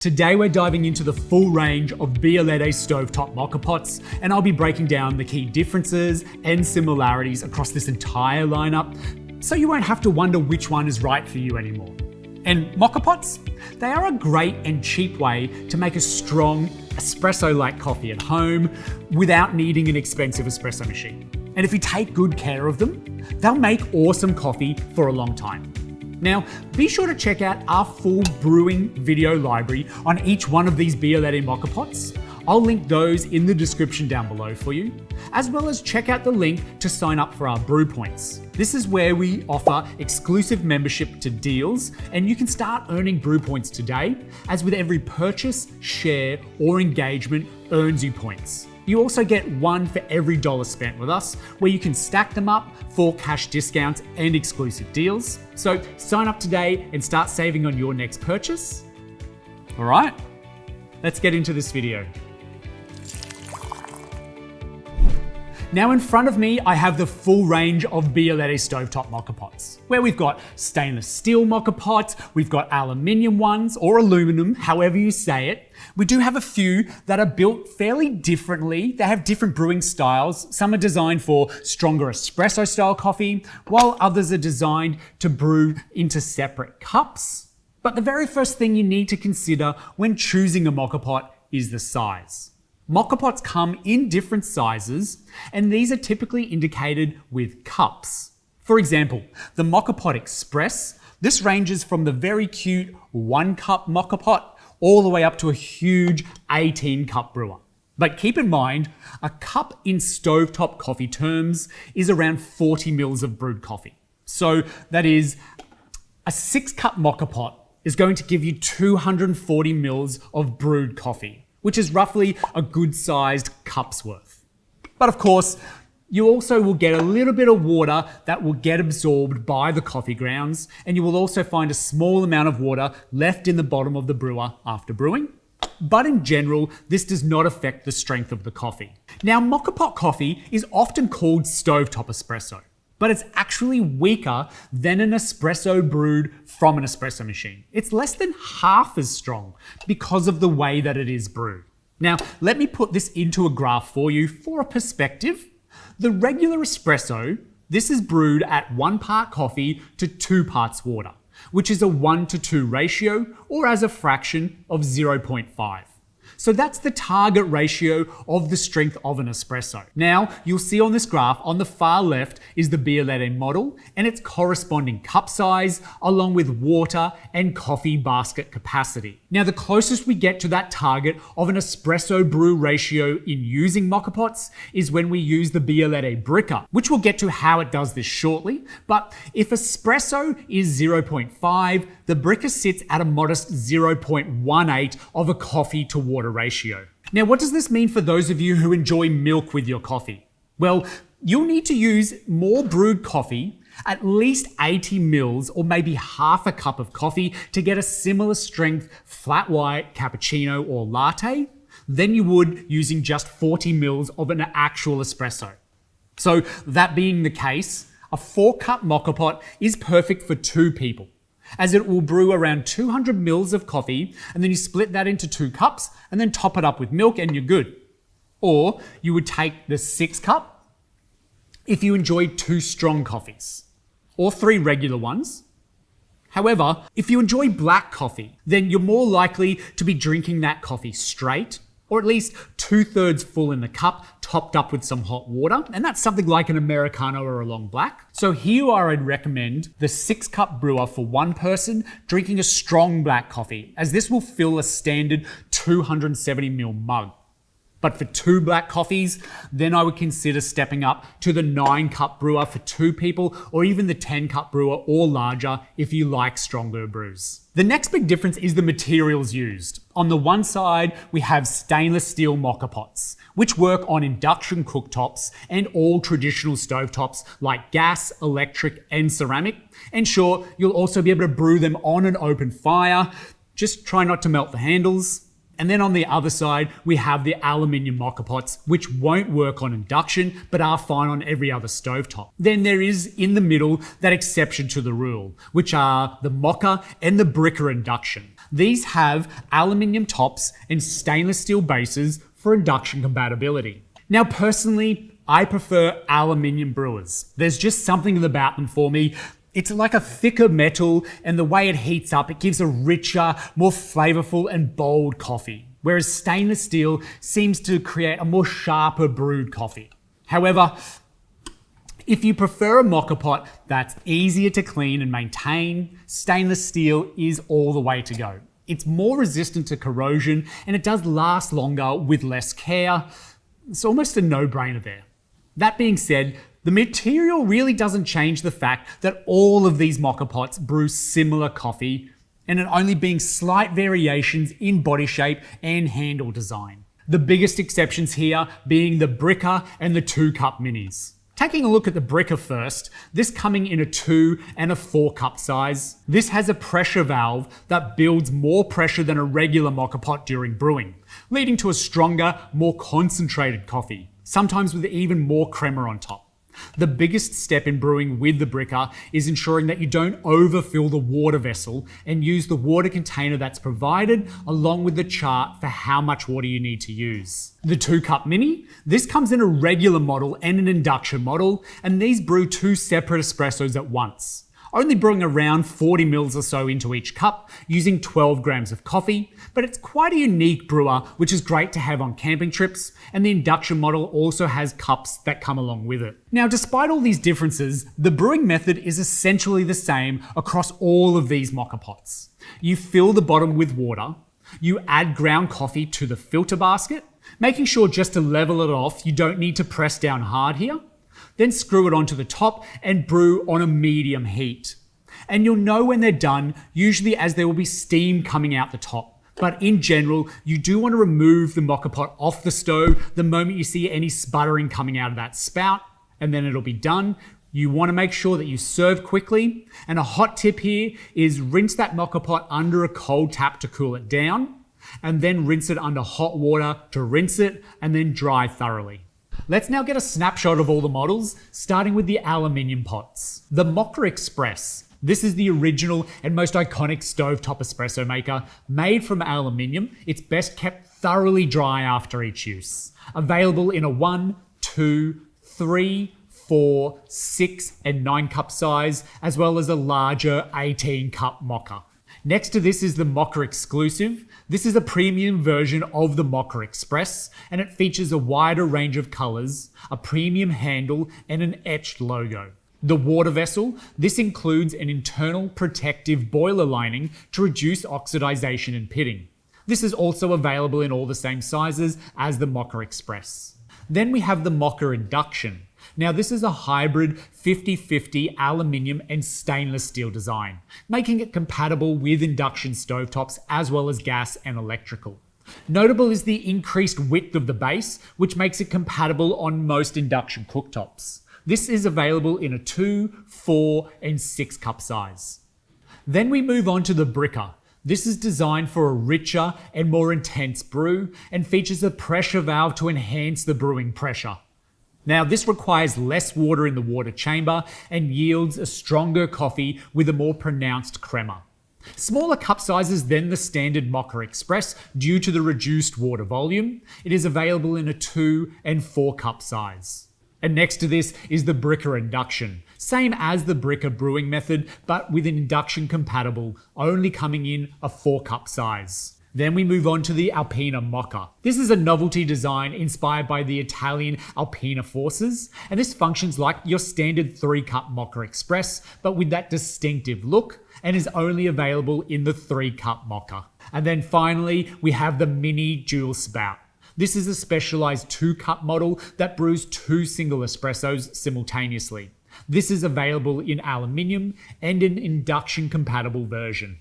Today we're diving into the full range of Bialetti stovetop moka pots, and I'll be breaking down the key differences and similarities across this entire lineup, so you won't have to wonder which one is right for you anymore. And moka pots, they are a great and cheap way to make a strong espresso-like coffee at home without needing an expensive espresso machine. And if you take good care of them, they'll make awesome coffee for a long time. Now, be sure to check out our full brewing video library on each one of these Bialetti Moka Pots. I'll link those in the description down below for you, as well as check out the link to sign up for our brew points. This is where we offer exclusive membership to deals, and you can start earning brew points today, as with every purchase, share, or engagement earns you points. You also get one for every dollar spent with us, where you can stack them up for cash discounts and exclusive deals. So sign up today and start saving on your next purchase. All right, let's get into this video. Now in front of me, I have the full range of Bialetti stovetop moka pots, where we've got stainless steel moka pots, we've got aluminium ones, or aluminum, however you say it. We do have a few that are built fairly differently. They have different brewing styles. Some are designed for stronger espresso style coffee, while others are designed to brew into separate cups. But the very first thing you need to consider when choosing a moka pot is the size. Moka pots come in different sizes, and these are typically indicated with cups. For example, the Moka Pot Express, this ranges from the very cute 1-cup moka pot all the way up to a huge 18-cup brewer. But keep in mind, a cup in stovetop coffee terms is around 40 mils of brewed coffee. So that is, a 6-cup moka pot is going to give you 240 mils of brewed coffee, which is roughly a good-sized cup's worth. But of course, you also will get a little bit of water that will get absorbed by the coffee grounds, and you will also find a small amount of water left in the bottom of the brewer after brewing. But in general, this does not affect the strength of the coffee. Now, moka pot coffee is often called stovetop espresso, but it's actually weaker than an espresso brewed from an espresso machine. It's less than half as strong because of the way that it is brewed. Now, let me put this into a graph for you for a perspective. The regular espresso, this is brewed at 1 part coffee to 2 parts water, which is a 1-to-2 ratio, or as a fraction of 0.5. So that's the target ratio of the strength of an espresso. Now, you'll see on this graph, on the far left is the Bialetti model and its corresponding cup size, along with water and coffee basket capacity. Now, the closest we get to that target of an espresso brew ratio in using moka pots is when we use the Bialetti Brikka, which we'll get to how it does this shortly. But if espresso is 0.5, the Brikka sits at a modest 0.18 of a coffee to water ratio. Now, what does this mean for those of you who enjoy milk with your coffee? Well, you'll need to use more brewed coffee, at least 80 mils or maybe half a cup of coffee, to get a similar strength flat white cappuccino or latte than you would using just 40 mils of an actual espresso. So that being the case, a 4-cup moka pot is perfect for 2 people, as it will brew around 200 mils of coffee, and then you split that into 2 cups and then top it up with milk and you're good. Or you would take the 6-cup if you enjoy 2 strong coffees, or 3 regular ones. However, if you enjoy black coffee, then you're more likely to be drinking that coffee straight, or at least 2/3 full in the cup, topped up with some hot water. And that's something like an Americano or a long black. So here I'd recommend the 6-cup brewer for 1 person drinking a strong black coffee, as this will fill a standard 270 ml mug. But for 2 black coffees, then I would consider stepping up to the 9-cup brewer for 2 people, or even the 10-cup brewer or larger if you like stronger brews. The next big difference is the materials used. On the one side, we have stainless steel moka pots, which work on induction cooktops and all traditional stovetops like gas, electric, and ceramic. And sure, you'll also be able to brew them on an open fire. Just try not to melt the handles. And then on the other side, we have the aluminium moka pots, which won't work on induction, but are fine on every other stovetop. Then there is, in the middle, that exception to the rule, which are the Moka and the Brikka induction. These have aluminium tops and stainless steel bases for induction compatibility. Now personally, I prefer aluminium brewers. There's just something about them for me. It's like a thicker metal, and the way it heats up, it gives a richer, more flavorful and bold coffee. Whereas stainless steel seems to create a more sharper brewed coffee. However, if you prefer a moka pot that's easier to clean and maintain, stainless steel is all the way to go. It's more resistant to corrosion and it does last longer with less care. It's almost a no-brainer there. That being said, the material really doesn't change the fact that all of these moka pots brew similar coffee, and it only being slight variations in body shape and handle design. The biggest exceptions here being the Brikka and the 2-cup minis. Taking a look at the Brikka first, this coming in a 2 and a 4 cup size. This has a pressure valve that builds more pressure than a regular moka pot during brewing, leading to a stronger, more concentrated coffee, sometimes with even more crema on top. The biggest step in brewing with the Brikka is ensuring that you don't overfill the water vessel and use the water container that's provided along with the chart for how much water you need to use. The 2-cup mini, this comes in a regular model and an induction model, and these brew 2 separate espressos at once, only brewing around 40 mils or so into each cup, using 12 grams of coffee, but it's quite a unique brewer, which is great to have on camping trips, and the induction model also has cups that come along with it. Now, despite all these differences, the brewing method is essentially the same across all of these moka pots. You fill the bottom with water, you add ground coffee to the filter basket, making sure just to level it off, you don't need to press down hard here. Then screw it onto the top and brew on a medium heat. And you'll know when they're done, usually as there will be steam coming out the top. But in general, you do want to remove the moka pot off the stove the moment you see any sputtering coming out of that spout, and then it'll be done. You want to make sure that you serve quickly. And a hot tip here is rinse that moka pot under a cold tap to cool it down, and then rinse it under hot water to rinse it, and then dry thoroughly. Let's now get a snapshot of all the models, starting with the aluminium pots. The Moka Express. This is the original and most iconic stovetop espresso maker, made from aluminium. It's best kept thoroughly dry after each use. Available in a 1, 2, 3, 4, 6 and 9 cup size, as well as a larger 18 cup mocha. Next to this is the Moka Exclusive. This is a premium version of the Moka Express, and it features a wider range of colours, a premium handle, and an etched logo. The water vessel, this includes an internal protective boiler lining to reduce oxidization and pitting. This is also available in all the same sizes as the Moka Express. Then we have the Moka Induction. Now this is a hybrid 50-50 aluminium and stainless steel design, making it compatible with induction stovetops as well as gas and electrical. Notable is the increased width of the base, which makes it compatible on most induction cooktops. This is available in a 2, 4 and 6 cup size. Then we move on to the Brikka. This is designed for a richer and more intense brew and features a pressure valve to enhance the brewing pressure. Now, this requires less water in the water chamber and yields a stronger coffee with a more pronounced crema. Smaller cup sizes than the standard Moka Express due to the reduced water volume. It is available in a 2 and 4 cup size. And next to this is the Brikka Induction. Same as the Brikka brewing method, but with an induction compatible, only coming in a 4 cup size. Then we move on to the Alpina Moka. This is a novelty design inspired by the Italian Alpina forces, and this functions like your standard 3-cup Moka Express, but with that distinctive look, and is only available in the 3-cup Moka. And then finally, we have the Mini Dual Spout. This is a specialized 2-cup model that brews 2 single espressos simultaneously. This is available in aluminium and an induction-compatible version.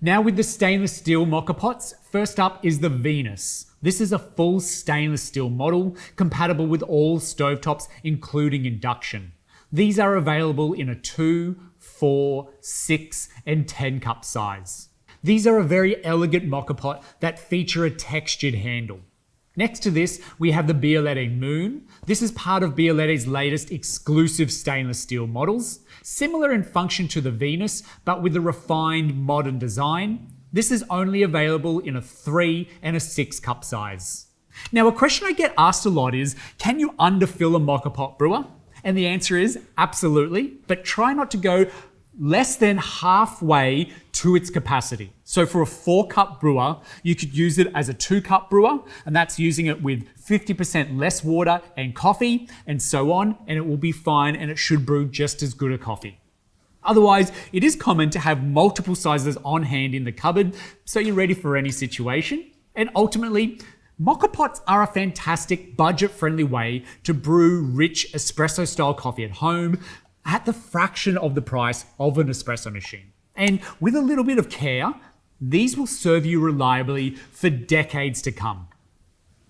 Now with the stainless steel moka pots, first up is the Venus. This is a full stainless steel model, compatible with all stovetops, including induction. These are available in a 2, 4, 6 and 10 cup size. These are a very elegant moka pot that feature a textured handle. Next to this, we have the Bialetti Moon. This is part of Bialetti's latest exclusive stainless steel models, similar in function to the Venus, but with a refined modern design. This is only available in a 3 and a 6 cup size. Now, a question I get asked a lot is, can you underfill a Moka Pot brewer? And the answer is absolutely, but try not to go less than halfway to its capacity. So for a 4-cup brewer, you could use it as a 2-cup brewer, and that's using it with 50% less water and coffee, and so on, and it will be fine, and it should brew just as good a coffee. Otherwise, it is common to have multiple sizes on hand in the cupboard, so you're ready for any situation. And ultimately, Moka Pots are a fantastic budget-friendly way to brew rich espresso-style coffee at home at the fraction of the price of an espresso machine. And with a little bit of care, these will serve you reliably for decades to come.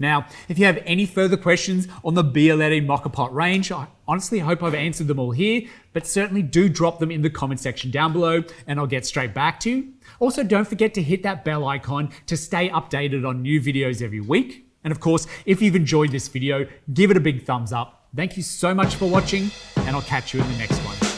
Now, if you have any further questions on the Bialetti Moka Pot range, I honestly hope I've answered them all here, but certainly do drop them in the comment section down below and I'll get straight back to you. Also, don't forget to hit that bell icon to stay updated on new videos every week. And of course, if you've enjoyed this video, give it a big thumbs up. Thank you so much for watching, and I'll catch you in the next one.